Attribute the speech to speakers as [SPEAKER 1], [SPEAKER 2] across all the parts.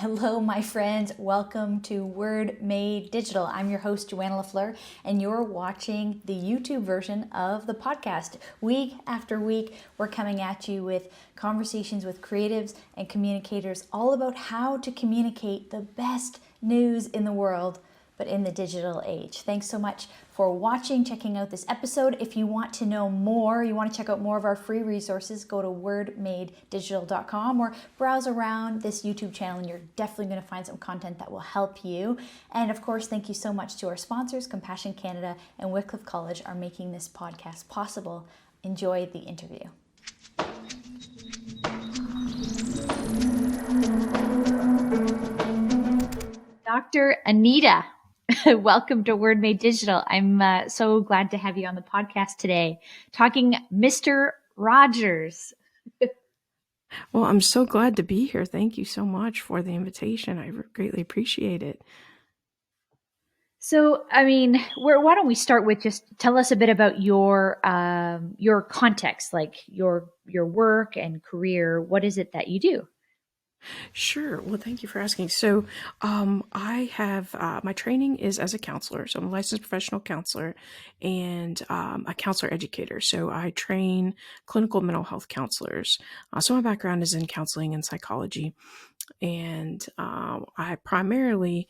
[SPEAKER 1] Hello, my friends. Welcome to Word Made Digital. I'm your host, Joanna LaFleur, and you're watching the YouTube version of the podcast. Week after week, we're coming at you with conversations with creatives and communicators all about how to communicate the best news in the world, but in the digital age. Thanks so much for watching, checking out this episode. If you want to know more, you want to check out more of our free resources, go to wordmadedigital.com or browse around this YouTube channel and you're definitely going to find some content that will help you. And of course, thank you so much to our sponsors. Compassion Canada and Wycliffe College are making this podcast possible. Enjoy the interview. Dr. Anita, welcome to Word Made Digital. I'm so glad to have you on the podcast today, talking Mr. Rogers.
[SPEAKER 2] Well, I'm so glad to be here. Thank you so much for the invitation. I greatly appreciate it.
[SPEAKER 1] So, why don't we start with just tell us a bit about your context, like your work and career. What is it that you do?
[SPEAKER 2] Sure. Well, thank you for asking. So, I have my training is as a counselor. So, I'm a licensed professional counselor and a counselor educator. So, I train clinical mental health counselors. So, my background is in counseling and psychology, and I primarily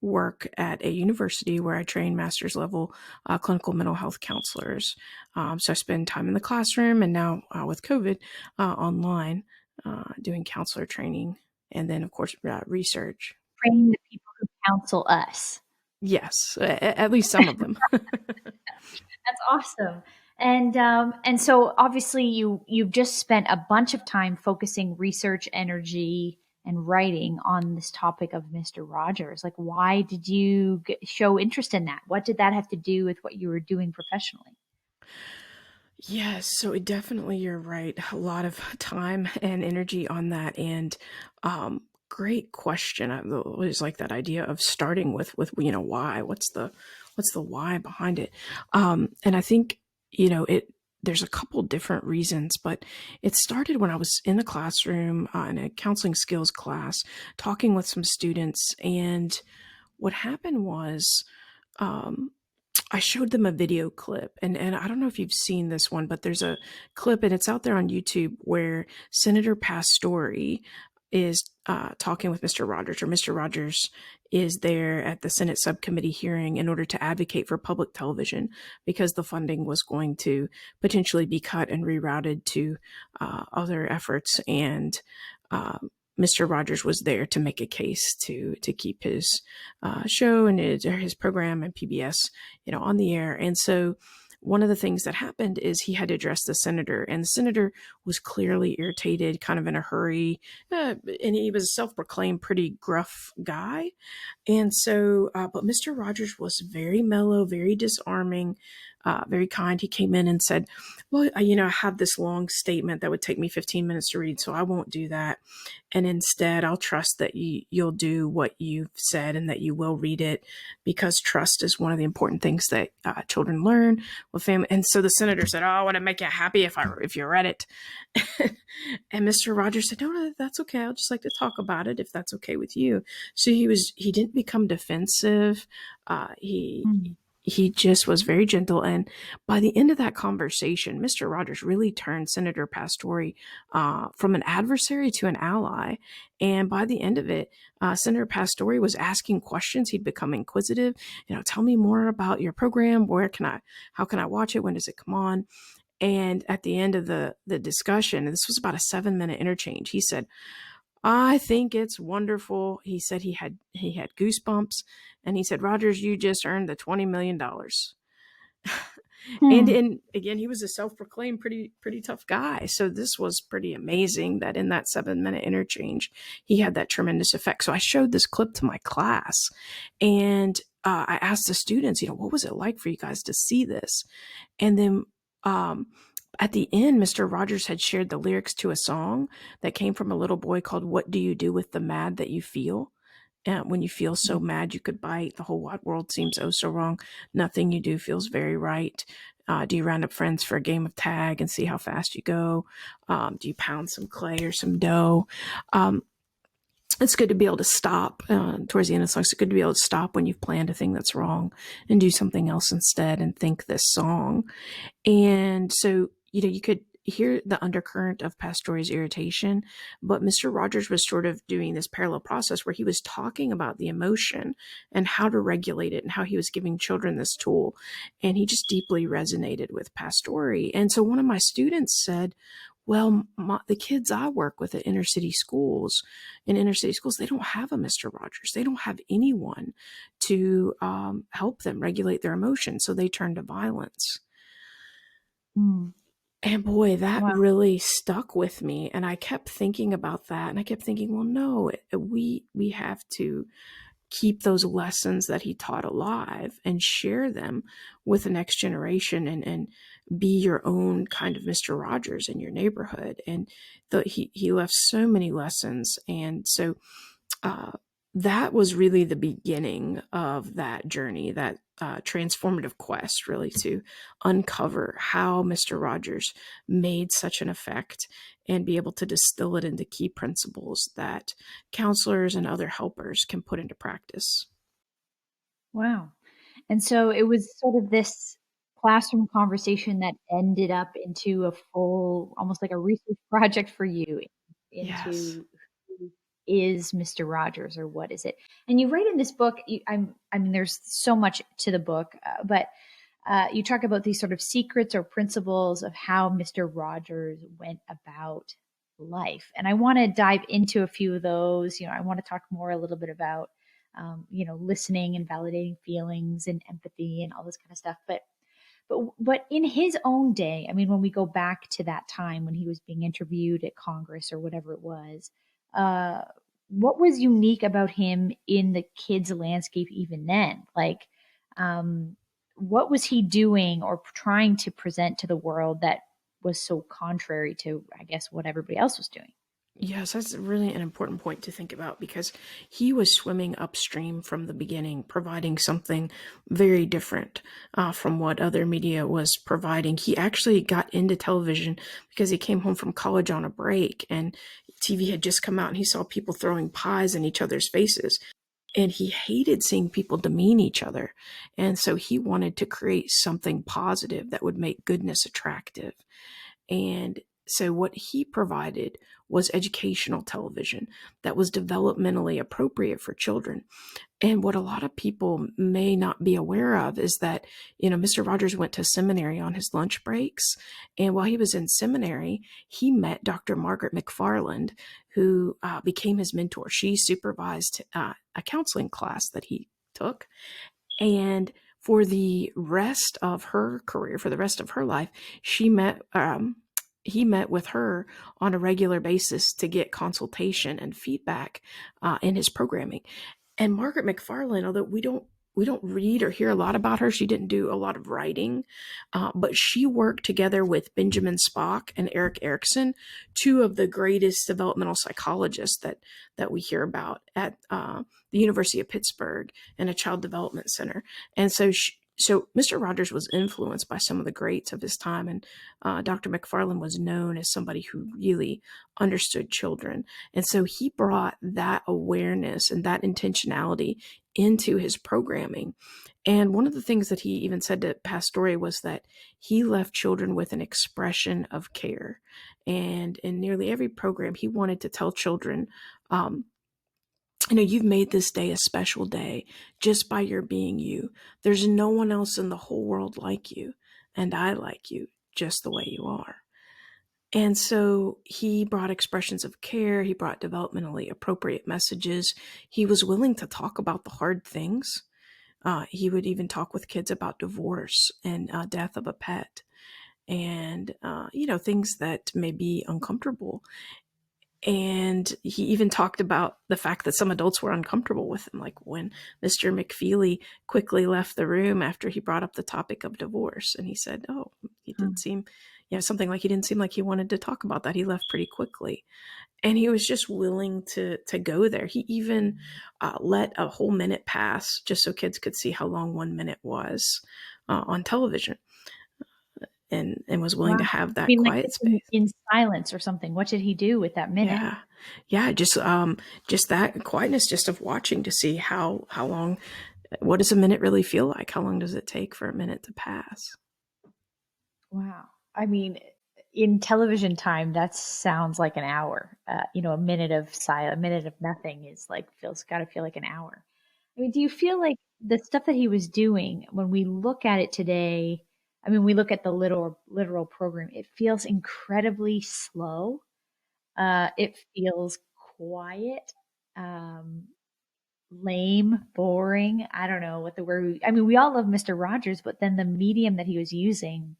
[SPEAKER 2] work at a university where I train master's level clinical mental health counselors. So, I spend time in the classroom, and now with COVID, online. Doing counselor training, and then of course research.
[SPEAKER 1] Training the people who counsel us.
[SPEAKER 2] Yes, at least some of them.
[SPEAKER 1] That's awesome. And so obviously you've just spent a bunch of time focusing research energy and writing on this topic of Mr. Rogers. Like, why did you show interest in that? What did that have to do with what you were doing professionally?
[SPEAKER 2] Yes, so definitely you're right. A lot of time and energy on that, and great question. I always like that idea of starting with why. What's the why behind it? And I think it. There's a couple different reasons, but it started when I was in the classroom in a counseling skills class, talking with some students, and what happened was. I showed them a video clip, and I don't know if you've seen this one, but there's a clip and it's out there on YouTube where Senator Pastore is talking with Mr. Rogers, or Mr. Rogers is there at the Senate subcommittee hearing in order to advocate for public television because the funding was going to potentially be cut and rerouted to other efforts. And Mr. Rogers was there to make a case to keep his show and his program and PBS, on the air. And so one of the things that happened is he had to address the senator, and the senator was clearly irritated, kind of in a hurry, and he was a self-proclaimed pretty gruff guy. And so, but Mr. Rogers was very mellow, very disarming, very kind. He came in and said, well, I have this long statement that would take me 15 minutes to read, so I won't do that. And instead, I'll trust that you'll do what you've said and that you will read it, because trust is one of the important things that children learn with family. And so the senator said, oh, I want to make you happy if you read it. And Mr. Rogers said, no, that's okay. I'll just like to talk about it if that's okay with you. So he didn't become defensive. He just was very gentle. And by the end of that conversation, Mr. Rogers really turned Senator Pastore from an adversary to an ally. And by the end of it, Senator Pastore was asking questions. He'd become inquisitive. Tell me more about your program. How can I watch it? When does it come on? And at the end of the discussion, and this was about a 7-minute interchange, he said, I think it's wonderful. He said he had goosebumps, and he said, Rogers, you just earned the $20 million. And again, he was a self-proclaimed pretty tough guy. So this was pretty amazing that in that 7-minute interchange, he had that tremendous effect. So I showed this clip to my class, and I asked the students, what was it like for you guys to see this? And then at the end, Mr. Rogers had shared the lyrics to a song that came from a little boy called What Do You Do with the Mad That You Feel? And when you feel so mad you could bite, the whole wide world seems oh so wrong. Nothing you do feels very right. Do you round up friends for a game of tag and see how fast you go? Do you pound some clay or some dough? it's good to be able to stop towards the end of the song. It's good to be able to stop when you've planned a thing that's wrong and do something else instead and think this song. And so, you could hear the undercurrent of Pastore's irritation, but Mr. Rogers was sort of doing this parallel process where he was talking about the emotion and how to regulate it and how he was giving children this tool. And he just deeply resonated with Pastore. And so one of my students said, well, the kids I work with at in inner city schools, they don't have a Mr. Rogers. They don't have anyone to help them regulate their emotions. So they turn to violence.
[SPEAKER 1] Mm.
[SPEAKER 2] And boy, that
[SPEAKER 1] Wow.
[SPEAKER 2] really stuck with me. And I kept thinking about that. And I kept thinking, well, no, we have to keep those lessons that he taught alive and share them with the next generation, and be your own kind of Mr. Rogers in your neighborhood. And he left so many lessons. And so uh, that was really the beginning of that journey, that transformative quest, really, to uncover how Mr. Rogers made such an effect and be able to distill it into key principles that counselors and other helpers can put into practice.
[SPEAKER 1] Wow. And so it was sort of this classroom conversation that ended up into a full, almost like a research project for you
[SPEAKER 2] Yes.
[SPEAKER 1] into who is Mr. Rogers, or what is it? And you write in this book, I mean, there's so much to the book, but you talk about these sort of secrets or principles of how Mr. Rogers went about life. And I want to dive into a few of those. I want to talk more a little bit about, listening and validating feelings and empathy and all this kind of stuff. But in his own day, I mean, when we go back to that time when he was being interviewed at Congress or whatever it was, uh, what was unique about him in the kids' landscape even then? Like, um, what was he doing or trying to present to the world that was so contrary to, I guess, what everybody else was doing?
[SPEAKER 2] Yes, that's really an important point to think about, because he was swimming upstream from the beginning, providing something very different from what other media was providing. He actually got into television because he came home from college on a break, and TV had just come out, and he saw people throwing pies in each other's faces. And he hated seeing people demean each other. And so he wanted to create something positive that would make goodness attractive. And so what he provided was educational television that was developmentally appropriate for children. And what a lot of people may not be aware of is that, Mr. Rogers went to seminary on his lunch breaks. And while he was in seminary, he met Dr. Margaret McFarland, who became his mentor. She supervised a counseling class that he took. And for the rest of her career, for the rest of her life, he met with her on a regular basis to get consultation and feedback in his programming. And Margaret McFarland, although we don't read or hear a lot about her, she didn't do a lot of writing, but she worked together with Benjamin Spock and Eric Erickson, two of the greatest developmental psychologists that we hear about at the University of Pittsburgh and a child development center. And so Mr. Rogers was influenced by some of the greats of his time, and Dr. McFarland was known as somebody who really understood children. And so he brought that awareness and that intentionality into his programming. And one of the things that he even said to Pastore was that he left children with an expression of care. And in nearly every program, he wanted to tell children, you've made this day a special day just by your being you. There's no one else in the whole world like you, and I like you just the way you are. And so he brought expressions of care. He brought developmentally appropriate messages. He was willing to talk about the hard things. He would even talk with kids about divorce and death of a pet, and things that may be uncomfortable. And he even talked about the fact that some adults were uncomfortable with him, like when Mr. McFeely quickly left the room after he brought up the topic of divorce. And he said, oh, he didn't seem, something like he didn't seem like he wanted to talk about that. He left pretty quickly. And he was just willing to go there. He even let a whole minute pass just so kids could see how long 1 minute was on television. and was willing
[SPEAKER 1] Wow.
[SPEAKER 2] to
[SPEAKER 1] I
[SPEAKER 2] have that
[SPEAKER 1] mean, like
[SPEAKER 2] quiet
[SPEAKER 1] just
[SPEAKER 2] space.
[SPEAKER 1] in silence or something. What did he do with that minute?
[SPEAKER 2] Yeah. Yeah, just that quietness just of watching to see how long, what does a minute really feel like? How long does it take for a minute to pass?
[SPEAKER 1] Wow. I mean, in television time, that sounds like an hour. A minute of silence, a minute of nothing is like got to feel like an hour. I mean, do you feel like the stuff that he was doing, when we look at it today, I mean, we look at the literal program, it feels incredibly slow. It feels quiet, um, lame, boring. I don't know what the word. I mean, we all love Mr. Rogers, but then the medium that he was using,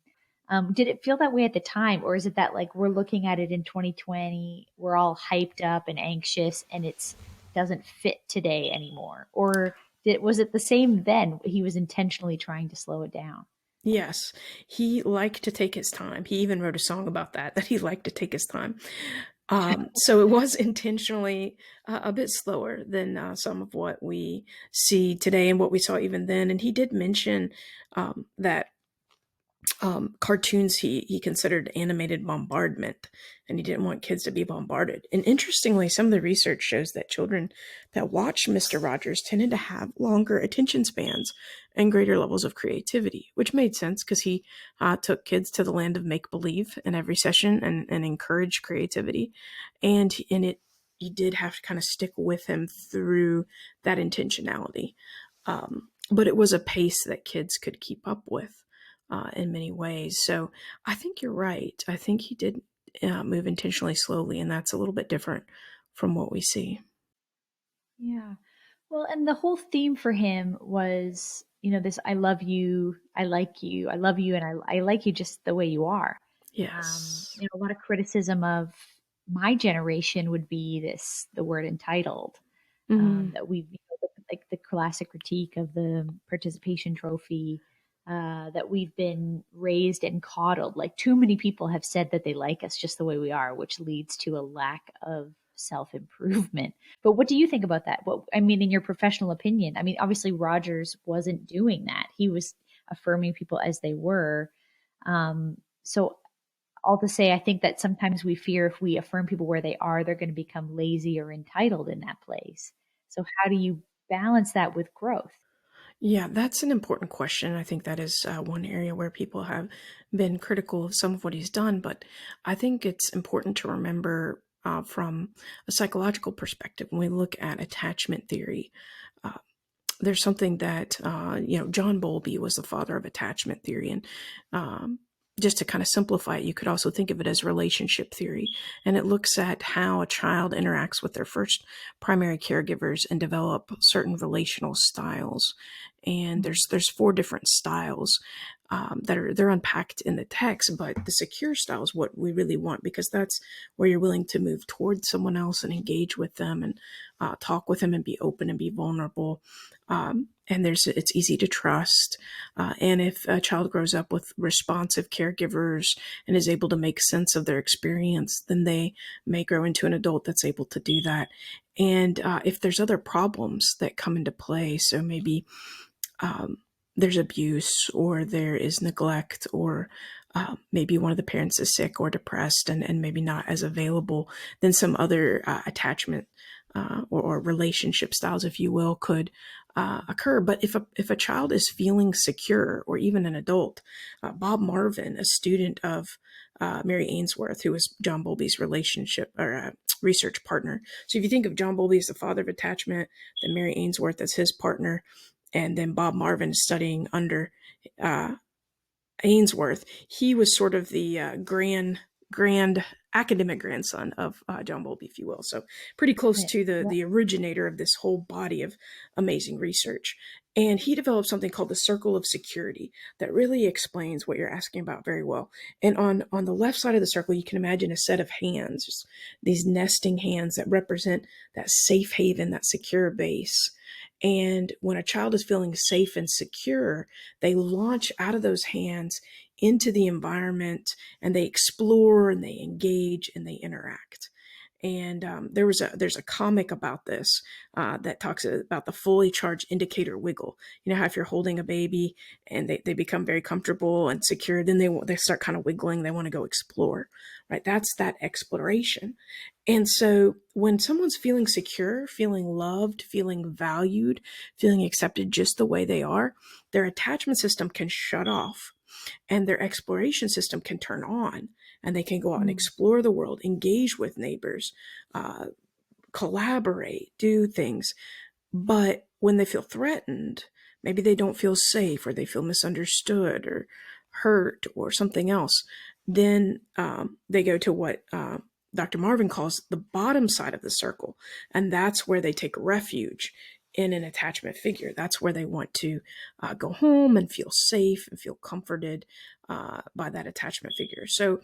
[SPEAKER 1] did it feel that way at the time, or is it that like we're looking at it in 2020, we're all hyped up and anxious, and it's doesn't fit today anymore? Or was it the same then? He was intentionally trying to slow it down.
[SPEAKER 2] Yes, he liked to take his time. He even wrote a song about that he liked to take his time. So it was intentionally a bit slower than some of what we see today and what we saw even then. And he did mention that cartoons he considered animated bombardment, and he didn't want kids to be bombarded. And interestingly, some of the research shows that children that watched Mr. Rogers tended to have longer attention spans and greater levels of creativity, which made sense because he took kids to the land of make believe in every session and encouraged creativity, and in it he did have to kind of stick with him through that intentionality. But it was a pace that kids could keep up with in many ways. So I think you're right. I think he did move intentionally slowly, and that's a little bit different from what we see.
[SPEAKER 1] Yeah. Well, and the whole theme for him was, this I love you, I like you, I love you, and I like you just the way you are.
[SPEAKER 2] Yes.
[SPEAKER 1] A lot of criticism of my generation would be the word entitled,
[SPEAKER 2] Mm,
[SPEAKER 1] that like the classic critique of the participation trophy, that we've been raised and coddled. Like too many people have said that they like us just the way we are, which leads to a lack of self improvement. But what do you think about that? What I mean, in your professional opinion, I mean, obviously Rogers wasn't doing that. He was affirming people as they were. So all to say, I think that sometimes we fear if we affirm people where they are, they're going to become lazy or entitled in that place. So how do you balance that with growth?
[SPEAKER 2] yeah, that's an important question. I think that is one area where people have been critical of some of what he's done, but I think it's important to remember from a psychological perspective when we look at attachment theory. Uh, there's something that John Bowlby was the father of attachment theory, and just to kind of simplify it, you could also think of it as relationship theory, and it looks at how a child interacts with their first primary caregivers and develop certain relational styles. And
[SPEAKER 1] Mm.
[SPEAKER 2] there's four different styles they're unpacked in the text, but the secure style is what we really want because that's where you're willing to move towards someone else and engage with them and talk with them and be open and be vulnerable. And it's easy to trust. And if a child grows up with responsive caregivers and is able to make sense of their experience, then they may grow into an adult that's able to do that. And if there's other problems that come into play, so maybe um, there's abuse or there is neglect or maybe one of the parents is sick or depressed and maybe not as available, then some other attachment or relationship styles, if you will, could occur. But if a child is feeling secure, or even an adult, Bob Marvin, a student of Mary Ainsworth, who was John Bowlby's relationship or research partner. So if you think of John Bowlby as the father of attachment, then Mary Ainsworth as his partner, and then Bob Marvin studying under uh, Ainsworth, he was sort of the grand academic grandson of John Bowlby, if you will. So pretty close
[SPEAKER 1] Yeah.
[SPEAKER 2] to the
[SPEAKER 1] Yeah.
[SPEAKER 2] the originator of this whole body of amazing research. And he developed something called the circle of security that really explains what you're asking about very well. And on the left side of the circle, you can imagine a set of hands, just these nesting hands that represent that safe haven, that secure base. And when a child is feeling safe and secure, they launch out of those hands into the environment and they explore and they engage and they interact. And there's a comic about this that talks about the fully charged indicator wiggle. You know how if you're holding a baby and they become very comfortable and secure, then they start kind of wiggling. They want to go explore, right? That's that exploration. And so when someone's feeling secure, feeling loved, feeling valued, feeling accepted just the way they are, their attachment system can shut off and their exploration system can turn on, and they can go out and explore the world, engage with neighbors, uh, collaborate, do things. But when they feel threatened, maybe they don't feel safe or they feel misunderstood or hurt or something else, then they go to what Dr. Marvin calls the bottom side of the circle. And that's where they take refuge in an attachment figure. That's where they want to go home and feel safe and feel comforted by that attachment figure. So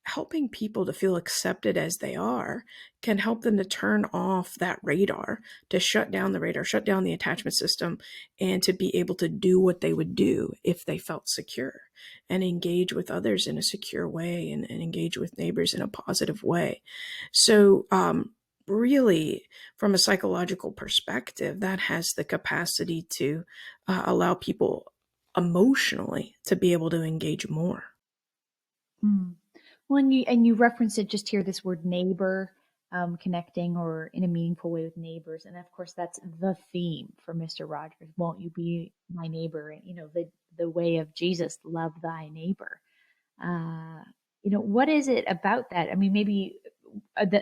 [SPEAKER 2] helping people to feel accepted as they are can help them to turn off that radar, to shut down the radar, shut down the attachment system, and to be able to do what they would do if they felt secure and engage with others in a secure way and engage with neighbors in a positive way. So, really, from a psychological perspective, that has the capacity to allow people emotionally to be able to engage more.
[SPEAKER 1] Mm. Well, and you referenced it just here, this word neighbor, connecting or in a meaningful way with neighbors, and of course that's the theme for Mr. Rogers. Won't you be my neighbor? And the way of Jesus, love thy neighbor. Uh, what is it about that? I mean, maybe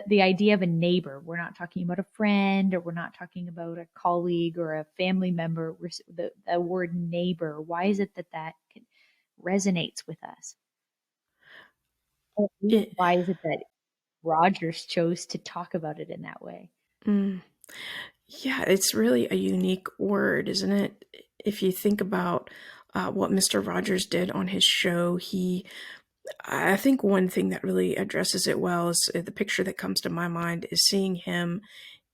[SPEAKER 1] the idea of a neighbor. We're not talking about a friend, or we're not talking about a colleague or a family member. The word neighbor. Why is it that resonates with us? Or
[SPEAKER 2] It,
[SPEAKER 1] why is it that Rogers chose to talk about it in that way?
[SPEAKER 2] mm, Yeah, it's really a unique word, isn't it? If you think about what Mr. Rogers did on his show, I think one thing that really addresses it well is the picture that comes to my mind is seeing him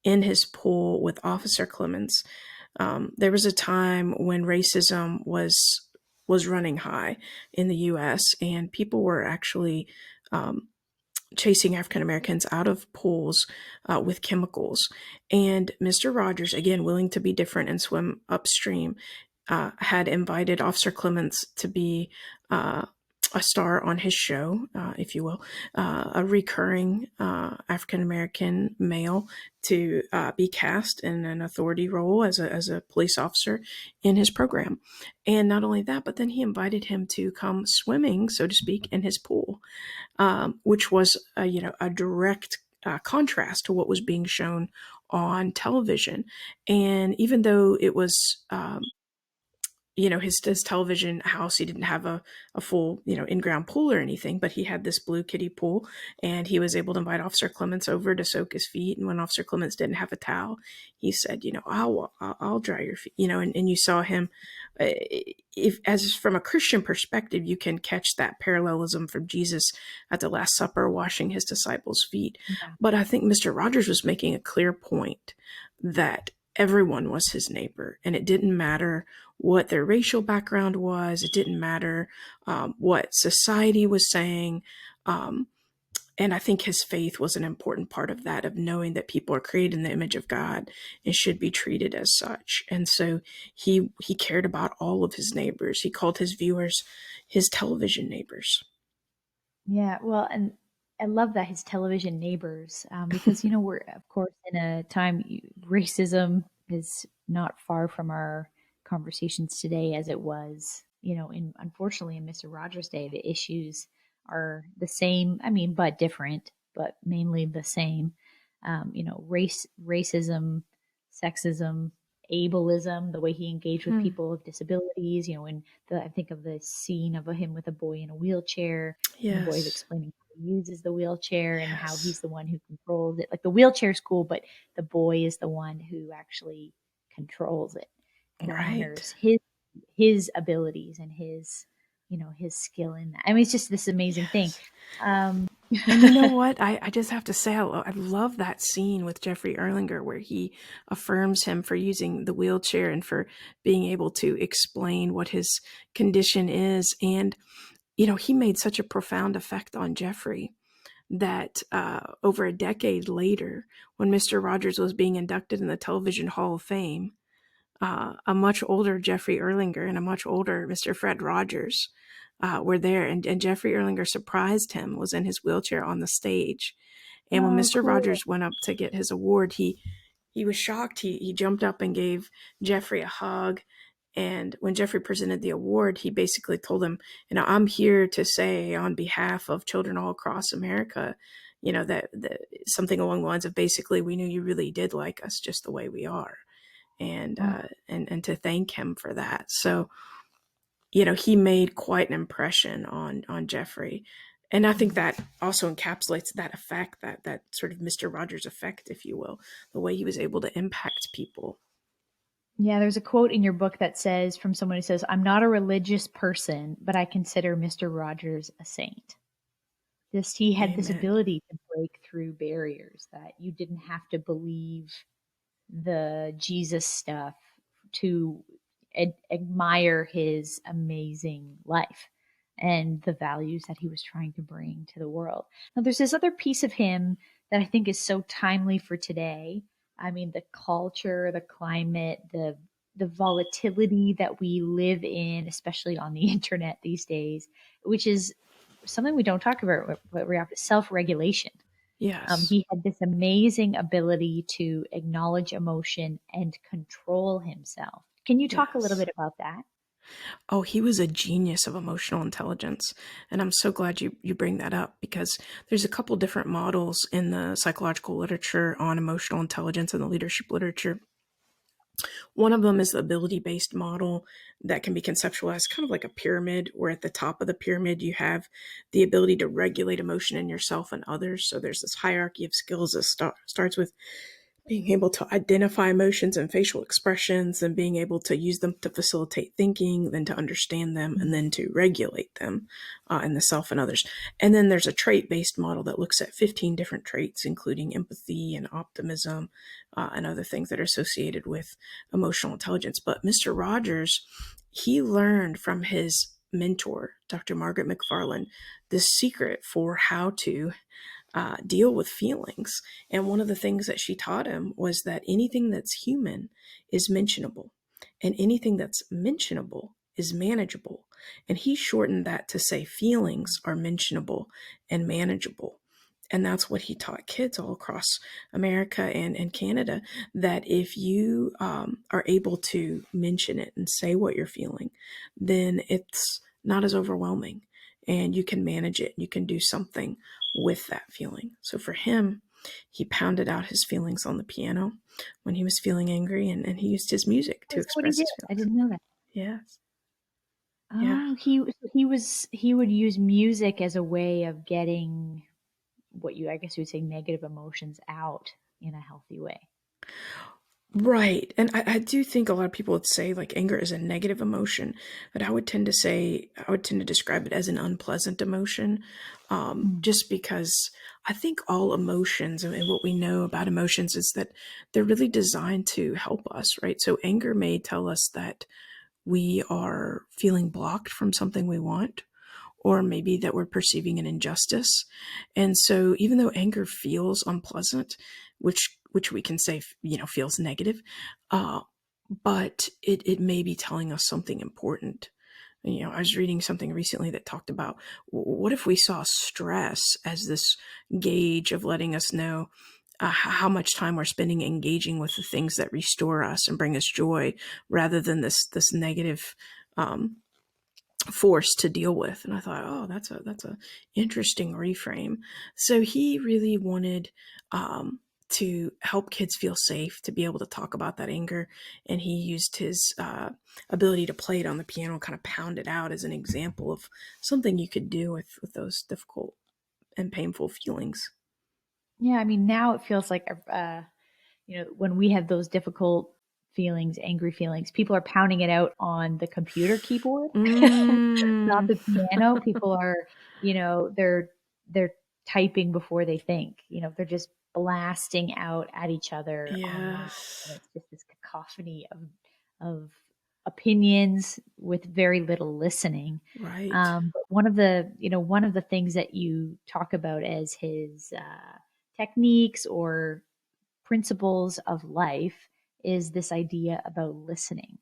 [SPEAKER 2] in his pool with Officer Clemens. There was a time when racism was running high in the U.S. and people were actually um, chasing African Americans out of pools with chemicals. And Mr. Rogers, again, willing to be different and swim upstream, had invited Officer Clements to be a star on his show, if you will, a recurring African American male to be cast in an authority role as a police officer in his program. And not only that, but then he invited him to come swimming, so to speak, in his pool, which was a direct contrast to what was being shown on television. And even though it was his television house, he didn't have a full, in-ground pool or anything, but he had this blue kiddie pool, and he was able to invite Officer Clements over to soak his feet. And when Officer Clements didn't have a towel, he said, I'll dry your feet, and you saw him, if as from a Christian perspective, you can catch that parallelism from Jesus at the Last Supper, washing his disciples' feet.
[SPEAKER 1] Yeah.
[SPEAKER 2] But I think Mr. Rogers was making a clear point that everyone was his neighbor, and it didn't matter what their racial background was. It didn't matter what society was saying. And I think his faith was an important part of that, of knowing that people are created in the image of God and should be treated as such. And so he cared about all of his neighbors. He called his viewers his television neighbors.
[SPEAKER 1] Yeah, well, and I love that his television neighbors, because we're of course in a time racism is not far from our conversations today as it was, in unfortunately in Mr. Rogers' day. The issues are the same, I mean, but different, but mainly the same. Racism, sexism, ableism, the way he engaged with people with disabilities. I think of the scene of him with a boy in a wheelchair, and the boy is
[SPEAKER 2] Yes.
[SPEAKER 1] explaining how he uses the wheelchair and how
[SPEAKER 2] Yes.
[SPEAKER 1] he's the one who controls it. Like, the wheelchair's cool, but the boy is the one who actually controls it and
[SPEAKER 2] Right.
[SPEAKER 1] honors his abilities and his skill in that. I mean, it's just this amazing thing.
[SPEAKER 2] Yes.
[SPEAKER 1] Um,
[SPEAKER 2] And you know what? I just have to say, I love that scene with Jeffrey Erlanger where he affirms him for using the wheelchair and for being able to explain what his condition is. And, he made such a profound effect on Jeffrey that over a decade later, when Mr. Rogers was being inducted in the Television Hall of Fame, a much older Jeffrey Erlanger and a much older Mr. Fred Rogers were there, and Jeffrey Erlanger surprised him, was in his wheelchair on the stage. And when
[SPEAKER 1] Oh,
[SPEAKER 2] Mr.
[SPEAKER 1] cool.
[SPEAKER 2] Rogers went up to get his award, he was shocked. He jumped up and gave Jeffrey a hug. And when Jeffrey presented the award, he basically told him, I'm here to say on behalf of children all across America, that something along the lines of basically, we knew you really did like us just the way we are. And
[SPEAKER 1] Oh,
[SPEAKER 2] and to thank him for that. So, he made quite an impression on Jeffrey. And I think that also encapsulates that effect, that sort of Mr. Rogers effect, if you will, the way he was able to impact people.
[SPEAKER 1] yeah, there's a quote in your book that says, from someone who says, "I'm not a religious person, but I consider Mr. Rogers a saint." Just he had this
[SPEAKER 2] Amen.
[SPEAKER 1] ability to break through barriers that you didn't have to believe the Jesus stuff to admire his amazing life and the values that he was trying to bring to the world. Now, there's this other piece of him that I think is so timely for today. I mean, the culture, the climate, the volatility that we live in, especially on the internet these days, which is something we don't talk about, but we have self-regulation.
[SPEAKER 2] Yes.
[SPEAKER 1] He had this amazing ability to acknowledge emotion and control himself. Can you talk a little
[SPEAKER 2] Yes.
[SPEAKER 1] bit about that?
[SPEAKER 2] Oh, he was a genius of emotional intelligence. And I'm so glad you bring that up, because there's a couple different models in the psychological literature on emotional intelligence and the leadership literature. One of them is the ability based model that can be conceptualized kind of like a pyramid, where at the top of the pyramid, you have the ability to regulate emotion in yourself and others. So there's this hierarchy of skills that starts with being able to identify emotions and facial expressions, and being able to use them to facilitate thinking, then to understand them, and then to regulate them in the self and others. And then there's a trait based model that looks at 15 different traits, including empathy and optimism and other things that are associated with emotional intelligence. But Mr. Rogers, he learned from his mentor, Dr. Margaret McFarland, the secret for how to deal with feelings. And one of the things that she taught him was that anything that's human is mentionable, and anything that's mentionable is manageable. And he shortened that to say feelings are mentionable and manageable. And that's what he taught kids all across America and Canada, that if you are able to mention it and say what you're feeling, then it's not as overwhelming, and you can manage it. You can do something with that feeling. So for him, he pounded out his feelings on the piano when he was feeling angry, and he used his music to
[SPEAKER 1] That's what he
[SPEAKER 2] express
[SPEAKER 1] did.
[SPEAKER 2] his
[SPEAKER 1] I
[SPEAKER 2] feelings.
[SPEAKER 1] didn't know that.
[SPEAKER 2] Yes. Yeah.
[SPEAKER 1] Oh, he would use music as a way of getting what you, I guess you would say, negative emotions out in a healthy way.
[SPEAKER 2] Right. And I do think a lot of people would say like anger is a negative emotion, but I would tend to describe it as an unpleasant emotion,
[SPEAKER 1] Mm.
[SPEAKER 2] just because I think all emotions, and what we know about emotions is that they're really designed to help us, right? So anger may tell us that we are feeling blocked from something we want, or maybe that we're perceiving an injustice. And so even though anger feels unpleasant, which we can say, feels negative, uh, but it may be telling us something important. I was reading something recently that talked about, what if we saw stress as this gauge of letting us know how much time we're spending engaging with the things that restore us and bring us joy, rather than this negative um, force to deal with. And I thought, oh, that's a interesting reframe. So he really wanted to help kids feel safe, to be able to talk about that anger, and he used his ability to play it on the piano, kind of pound it out, as an example of something you could do with those difficult and painful feelings.
[SPEAKER 1] Yeah, I mean, now it feels like, when we have those difficult feelings, angry feelings, people are pounding it out on the computer keyboard, not
[SPEAKER 2] Mm.
[SPEAKER 1] the piano. People are, they're typing before they think. They're just blasting out at each other online, and
[SPEAKER 2] Yes.
[SPEAKER 1] it's just this cacophony of opinions with very little listening.
[SPEAKER 2] Right.
[SPEAKER 1] But one of the things that you talk about as his techniques or principles of life is this idea about listening.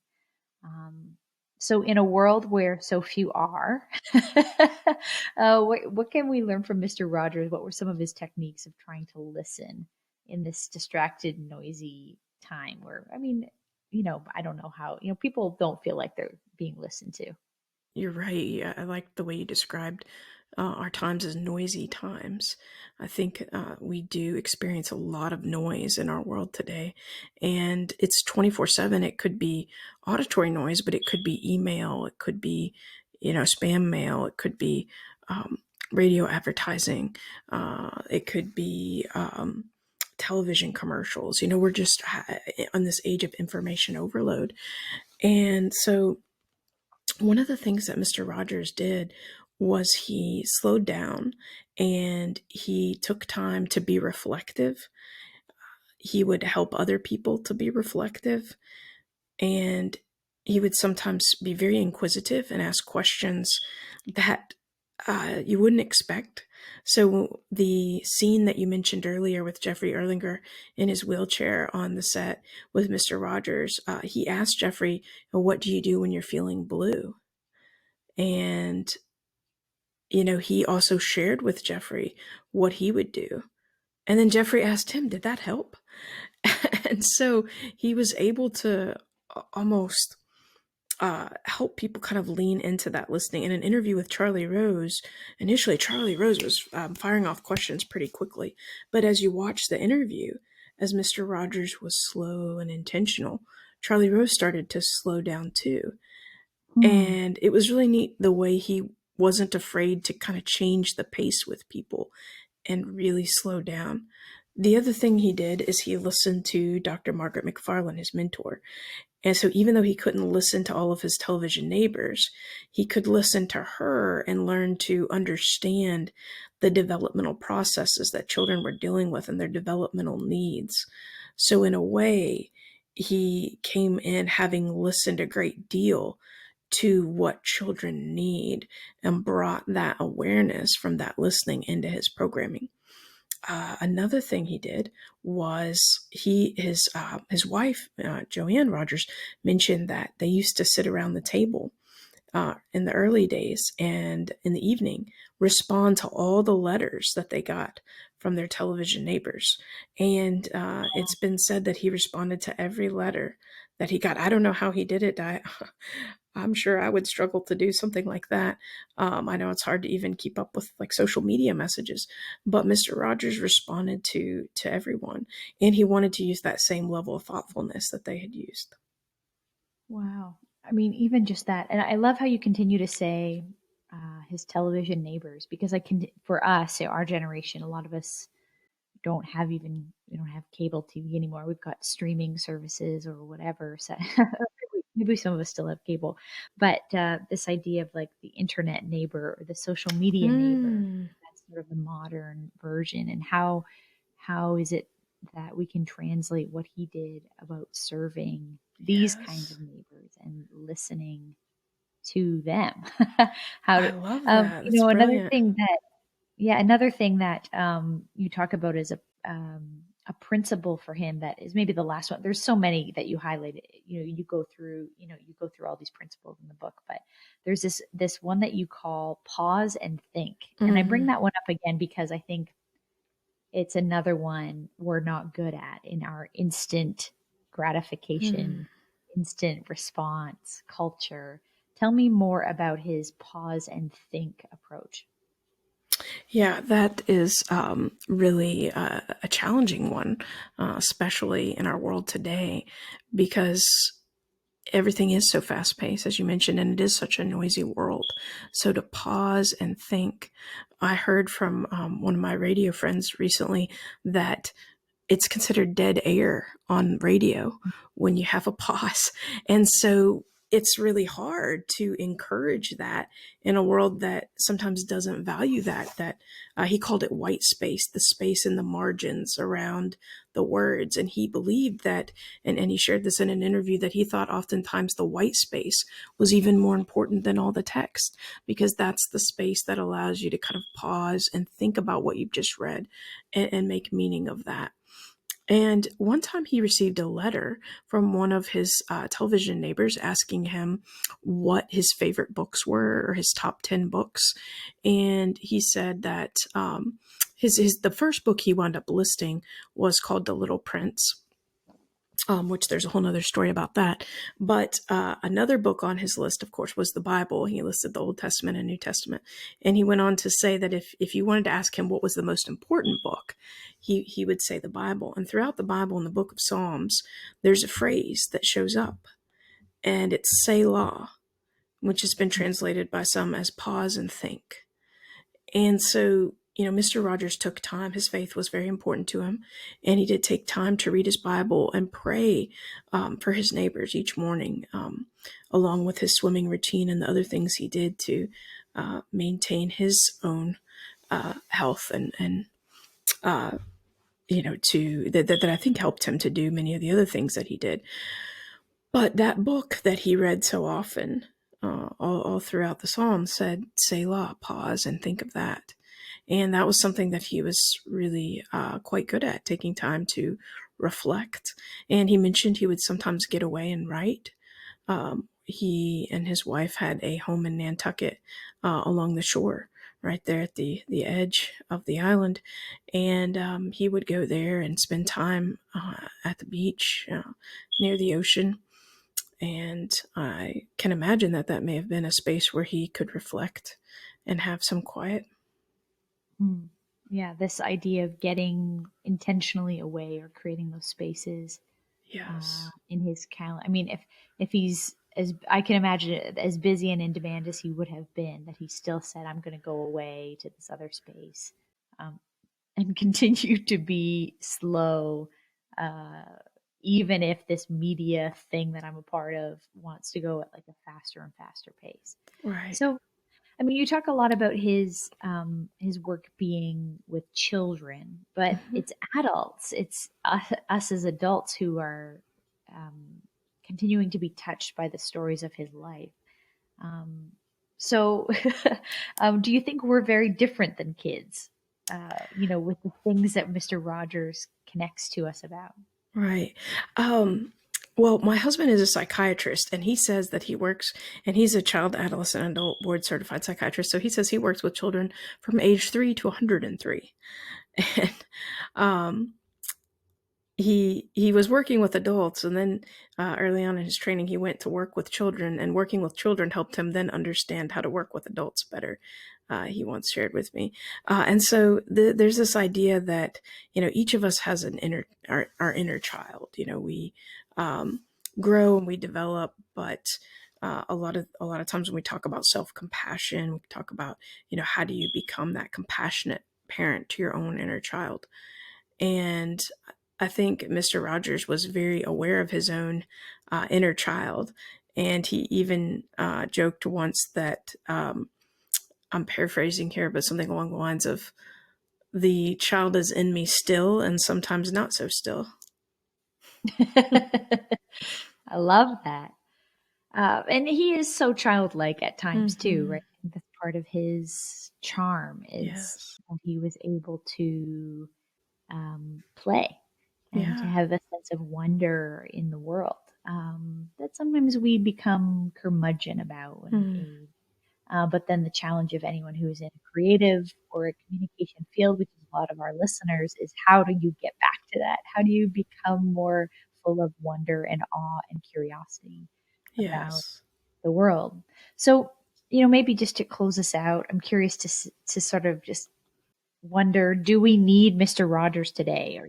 [SPEAKER 1] Um, so, in a world where so few are, what can we learn from Mr. Rogers? What were some of his techniques of trying to listen in this distracted, noisy time where, I mean, I don't know how, people don't feel like they're being listened to.
[SPEAKER 2] You're right. Yeah, I like the way you described our times as noisy times. I think we do experience a lot of noise in our world today, and it's 24/7. It could be auditory noise, but it could be email, it could be, spam mail, it could be um, radio advertising, it could be television commercials. We're just on this age of information overload. And so one of the things that Mr. Rogers did was he slowed down and he took time to be reflective. He would help other people to be reflective, and he would sometimes be very inquisitive and ask questions that you wouldn't expect. So the scene that you mentioned earlier with Jeffrey Erlinger in his wheelchair on the set with Mr. Rogers, he asked Jeffrey, "What do you do when you're feeling blue?" And he also shared with Jeffrey what he would do. And then Jeffrey asked him, did that help? And so he was able to almost help people kind of lean into that listening. In an interview with Charlie Rose, initially Charlie Rose was firing off questions pretty quickly. But as you watch the interview, as Mr. Rogers was slow and intentional, Charlie Rose started to slow down too.
[SPEAKER 1] Hmm.
[SPEAKER 2] And it was really neat the way he wasn't afraid to kind of change the pace with people and really slow down. The other thing he did is he listened to Dr. Margaret McFarlane, his mentor. And so even though he couldn't listen to all of his television neighbors, he could listen to her and learn to understand the developmental processes that children were dealing with and their developmental needs. So in a way, he came in having listened a great deal to what children need and brought that awareness from that listening into his programming. Another thing he did was his wife Joanne Rogers mentioned that they used to sit around the table in the early days and in the evening respond to all the letters that they got from their television neighbors. And it's been said that he responded to every letter that he got. I don't know how he did it. I'm sure I would struggle to do something like that. I know it's hard to even keep up with like social media messages, but Mr. Rogers responded to everyone, and he wanted to use that same level of thoughtfulness that they had used.
[SPEAKER 1] Wow. I mean, even just that. And I love how you continue to say his television neighbors, because for us, our generation, a lot of us we don't have cable TV anymore. We've got streaming services or whatever. So maybe some of us still have cable, but this idea of like the internet neighbor or the social media neighbor,
[SPEAKER 2] Hmm.
[SPEAKER 1] that's sort of the modern version. And how is it that we can translate what he did about serving these kinds
[SPEAKER 2] Yes.
[SPEAKER 1] of neighbors and listening to them? How
[SPEAKER 2] I
[SPEAKER 1] do,
[SPEAKER 2] love that. That's
[SPEAKER 1] another
[SPEAKER 2] brilliant.
[SPEAKER 1] thing that yeah, another thing that you talk about is a principle for him that is maybe the last one. There's so many that you highlighted. You go through all these principles in the book, but there's this one that you call pause and think. And I bring
[SPEAKER 2] Mm,
[SPEAKER 1] that one up again because I think it's another one we're not good at in our instant
[SPEAKER 2] mm.
[SPEAKER 1] gratification, instant response culture. Tell me more about his pause and think approach.
[SPEAKER 2] Yeah, that is really a challenging one, especially in our world today, because everything is so fast paced, as you mentioned, and it is such a noisy world. So to pause and think, I heard from one of my radio friends recently that it's considered dead air on radio when you have a pause. And so it's really hard to encourage that in a world that sometimes doesn't value that he called it white space, the space in the margins around the words. And he believed that, and he shared this in an interview, that he thought oftentimes the white space was even more important than all the text, because that's the space that allows you to kind of pause and think about what you've just read and make meaning of that. And one time he received a letter from one of his television neighbors asking him what his favorite books were, or his top 10 books. And he said that the first book he wound up listing was called The Little Prince. Which there's a whole nother story about that. But another book on his list, of course, was the Bible. He listed the Old Testament and New Testament. And he went on to say that if you wanted to ask him what was the most important book, he would say the Bible. And throughout the Bible, in the book of Psalms, there's a phrase that shows up, and it's Selah, which has been translated by some as pause and think. And so, Mr. Rogers took time. His faith was very important to him. And he did take time to read his Bible and pray for his neighbors each morning, along with his swimming routine and the other things he did to maintain his own health and that I think helped him to do many of the other things that he did. But that book that he read so often, all throughout the Psalms, said, Selah, pause and think of that. And that was something that he was really quite good at, taking time to reflect. And he mentioned he would sometimes get away and write. He and his wife had a home in Nantucket along the shore, right there at the edge of the island. And he would go there and spend time at the beach near the ocean. And I can imagine that may have been a space where he could reflect and have some quiet.
[SPEAKER 1] Yeah, this idea of getting intentionally away or creating those spaces.
[SPEAKER 2] Yes.
[SPEAKER 1] In his calendar. I mean, if he's I can imagine it, as busy and in demand as he would have been, that he still said, I'm going to go away to this other space and continue to be slow, even if this media thing that I'm a part of wants to go at like a faster and faster pace.
[SPEAKER 2] Right.
[SPEAKER 1] So, I mean, you talk a lot about his work being with children, but it's adults. It's us as adults who are continuing to be touched by the stories of his life. So, do you think we're very different than kids? With the things that Mr. Rogers connects to us about.
[SPEAKER 2] Right. Well, my husband is a psychiatrist, and he says that he works, and he's a child, adolescent, adult board certified psychiatrist. So he says he works with children from age 3 to 103. And he was working with adults, and then early on in his training, he went to work with children, and working with children helped him then understand how to work with adults better. He once shared with me. And so there's this idea that, each of us has our inner child. We grow and we develop, but a lot of times when we talk about self-compassion, we talk about, how do you become that compassionate parent to your own inner child? And I think Mr. Rogers was very aware of his own inner child. And he even joked once that, I'm paraphrasing here, but something along the lines of, the child is in me still and sometimes not so still.
[SPEAKER 1] I love that. And he is so childlike at times too, right? I think that's part of his charm is that he was able to play and to have a sense of wonder in the world that sometimes we become curmudgeon about when we age. But then the challenge of anyone who is in a creative or a communication field, which is a lot of our listeners, is how do you get back to that? How do you become more full of wonder and awe and curiosity about the world? So, maybe just to close us out, I'm curious to sort of just wonder, do we need Mr. Rogers today? Or,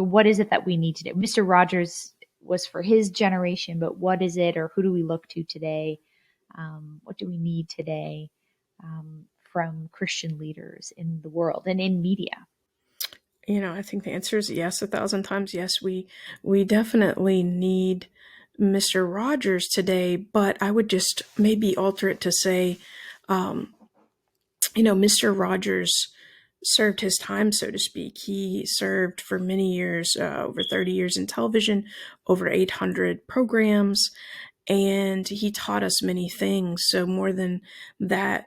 [SPEAKER 1] what is it that we need today? Mr. Rogers was for his generation, but what is it, or who do we look to today? What do we need today from Christian leaders in the world and in media?
[SPEAKER 2] I think the answer is yes, 1,000 times yes. We definitely need Mr. Rogers today, but I would just maybe alter it to say, Mr. Rogers served his time, so to speak. He served for many years, over 30 years in television, over 800 programs, and he taught us many things. So more than that,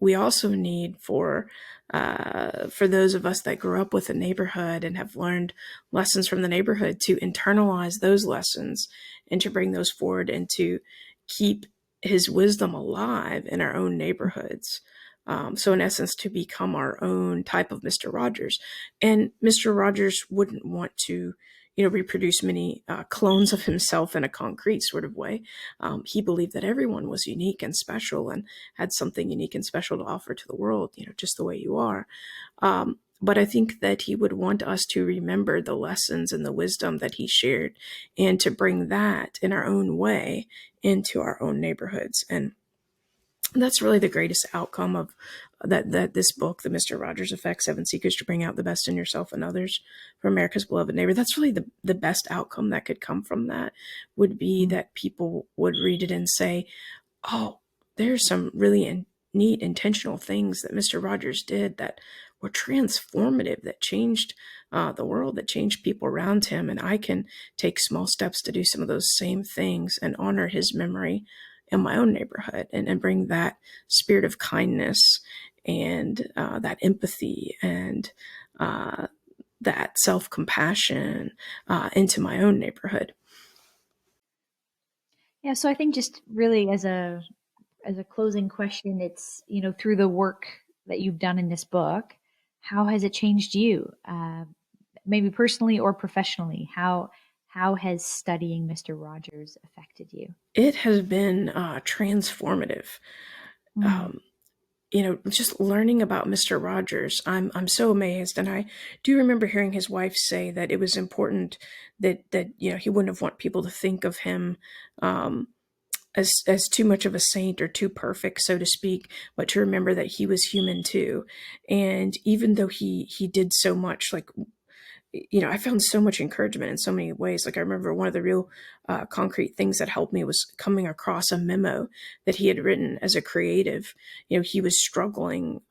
[SPEAKER 2] we also need for those of us that grew up with a neighborhood and have learned lessons from the neighborhood to internalize those lessons and to bring those forward and to keep his wisdom alive in our own neighborhoods. So in essence, to become our own type of Mr. Rogers. And Mr. Rogers wouldn't want to reproduce many clones of himself in a concrete sort of way. He believed that everyone was unique and special and had something unique and special to offer to the world, just the way you are. But I think that he would want us to remember the lessons and the wisdom that he shared and to bring that in our own way into our own neighborhoods. And that's really the greatest outcome of that this book, The Mr. Rogers Effect, 7 Secrets to Bring Out the Best in Yourself and Others for America's Beloved Neighbor. That's really the best outcome that could come from that, would be that people would read it and say, oh, there's some really neat intentional things that Mr. Rogers did that were transformative, that changed the world, that changed people around him. And I can take small steps to do some of those same things and honor his memory in my own neighborhood, and bring that spirit of kindness and that empathy and that self-compassion into my own neighborhood.
[SPEAKER 1] Yeah, so I think just really as a closing question, it's, through the work that you've done in this book, how has it changed you? Maybe personally or professionally, how has studying Mr. Rogers affected you?
[SPEAKER 2] It has been transformative.
[SPEAKER 1] Mm.
[SPEAKER 2] Just learning about Mr. Rogers, I'm so amazed. And I do remember hearing his wife say that it was important that he wouldn't have want people to think of him as too much of a saint or too perfect, so to speak, but to remember that he was human too. And even though he did so much, like, I found so much encouragement in so many ways. Like, I remember one of the real concrete things that helped me was coming across a memo that he had written as a creative. He was struggling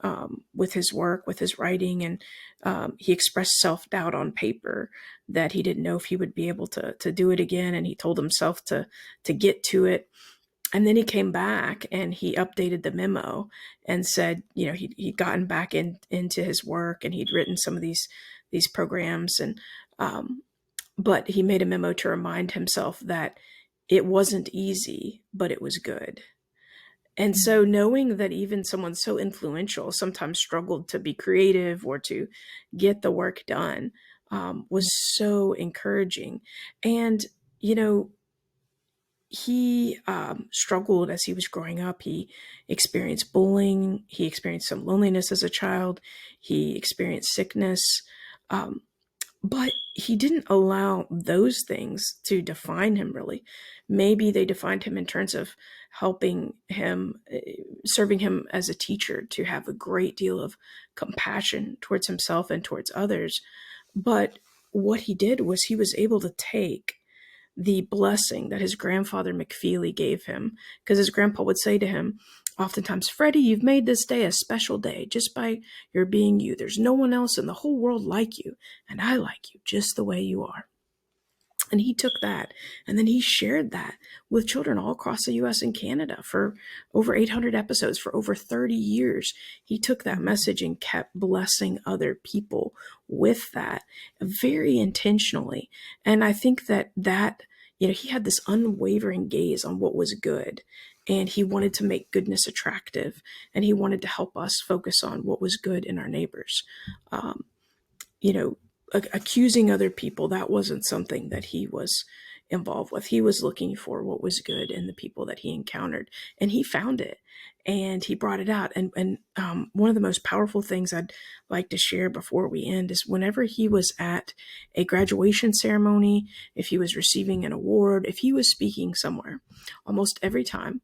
[SPEAKER 2] with his work, with his writing, and he expressed self-doubt on paper that he didn't know if he would be able to do it again. And he told himself to get to it. And then he came back and he updated the memo and said, he'd gotten back into his work, and he'd written some of these programs, and but he made a memo to remind himself that it wasn't easy, but it was good. And so knowing that even someone so influential sometimes struggled to be creative or to get the work done was so encouraging. And, he struggled as he was growing up. He experienced bullying. He experienced some loneliness as a child. He experienced sickness. But he didn't allow those things to define him, really. Maybe they defined him in terms of helping him, serving him as a teacher to have a great deal of compassion towards himself and towards others. But what he did was he was able to take the blessing that his grandfather McFeely gave him, because his grandpa would say to him oftentimes, Freddie, you've made this day a special day just by your being you. There's no one else in the whole world like you, and I like you just the way you are. And he took that and then he shared that with children all across the US and Canada for over 800 episodes for over 30 years. He took that message and kept blessing other people with that very intentionally. And I think that he had this unwavering gaze on what was good. And he wanted to make goodness attractive. And he wanted to help us focus on what was good in our neighbors. Um, Accusing other people, that wasn't something that he was involved with. He was looking for what was good in the people that he encountered, and he found it, and he brought it out. And one of the most powerful things I'd like to share before we end is whenever he was at a graduation ceremony, if he was receiving an award, if he was speaking somewhere, almost every time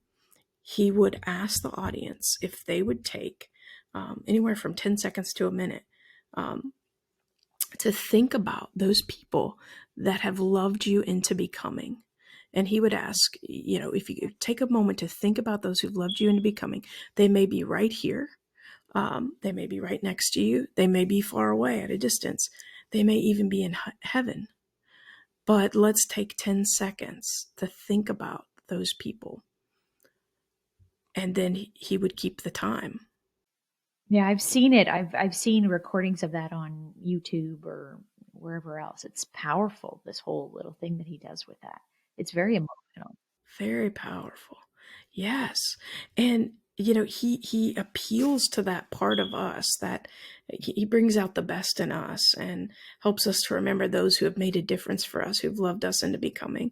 [SPEAKER 2] he would ask the audience if they would take anywhere from 10 seconds to a minute to think about those people that have loved you into becoming. And he would ask, if you take a moment to think about those who've loved you into becoming, they may be right here. They may be right next to you. They may be far away at a distance. They may even be in heaven. But let's take 10 seconds to think about those people. And then he would keep the time.
[SPEAKER 1] Yeah, I've seen it. I've seen recordings of that on YouTube or wherever else. It's powerful, this whole little thing that he does with that. It's very emotional.
[SPEAKER 2] Very powerful. Yes. And he appeals to that part of us, that he brings out the best in us and helps us to remember those who have made a difference for us, who've loved us into becoming.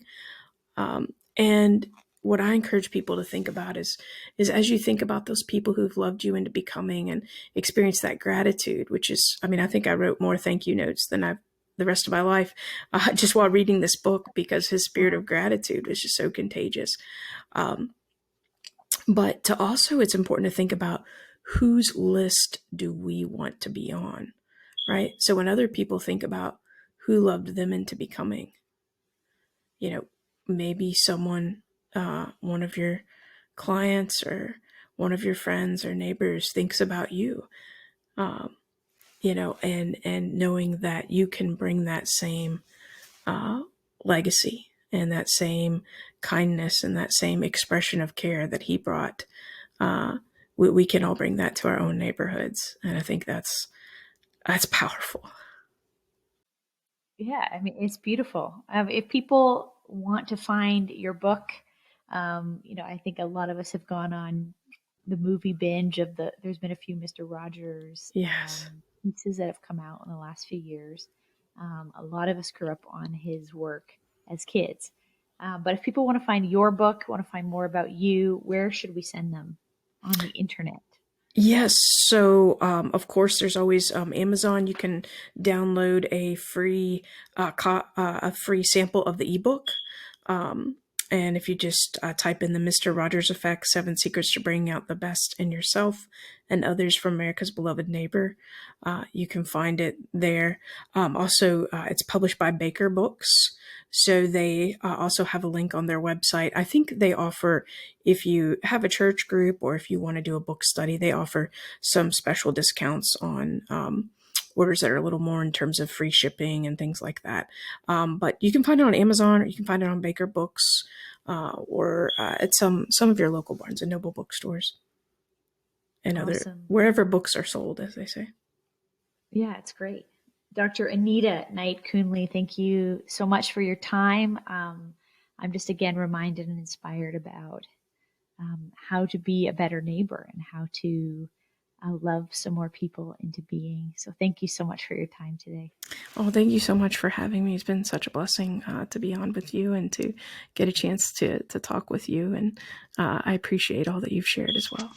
[SPEAKER 2] And what I encourage people to think about is as you think about those people who've loved you into becoming and experience that gratitude, which is, I think I wrote more thank you notes than I've the rest of my life, just while reading this book, because his spirit of gratitude was just so contagious. But to also, it's important to think about whose list do we want to be on, right? So when other people think about who loved them into becoming, maybe someone, one of your clients or one of your friends or neighbors thinks about you, and knowing that you can bring that same legacy and that same kindness and that same expression of care that he brought, we can all bring that to our own neighborhoods. And I think that's powerful.
[SPEAKER 1] Yeah, it's beautiful. If people want to find your book, I think a lot of us have gone on the movie binge of there's been a few Mr. Rogers
[SPEAKER 2] Yes.
[SPEAKER 1] pieces that have come out in the last few years. A lot of us grew up on his work as kids. But if people want to find your book, want to find more about you, where should we send them on the internet?
[SPEAKER 2] Yes. So, of course, there's always Amazon. You can download a free sample of the ebook. And if you just type in the Mr. Rogers Effect: 7 Secrets to Bringing Out the Best in Yourself and Others from America's Beloved Neighbor, you can find it there. Also, it's published by Baker Books. So they also have a link on their website. I think they offer, if you have a church group or if you want to do a book study, they offer some special discounts on orders that are a little more in terms of free shipping and things like that. But you can find it on Amazon, or you can find it on Baker Books, or at some of your local Barnes and Noble bookstores and
[SPEAKER 1] Awesome.
[SPEAKER 2] wherever books are sold, as they say.
[SPEAKER 1] Yeah, it's great. Dr. Anita Knight Kuhnley, thank you so much for your time. I'm just again reminded and inspired about how to be a better neighbor and how to love some more people into being. So thank you so much for your time today.
[SPEAKER 2] Oh, thank you so much for having me. It's been such a blessing to be on with you and to get a chance to talk with you. And I appreciate all that you've shared as well.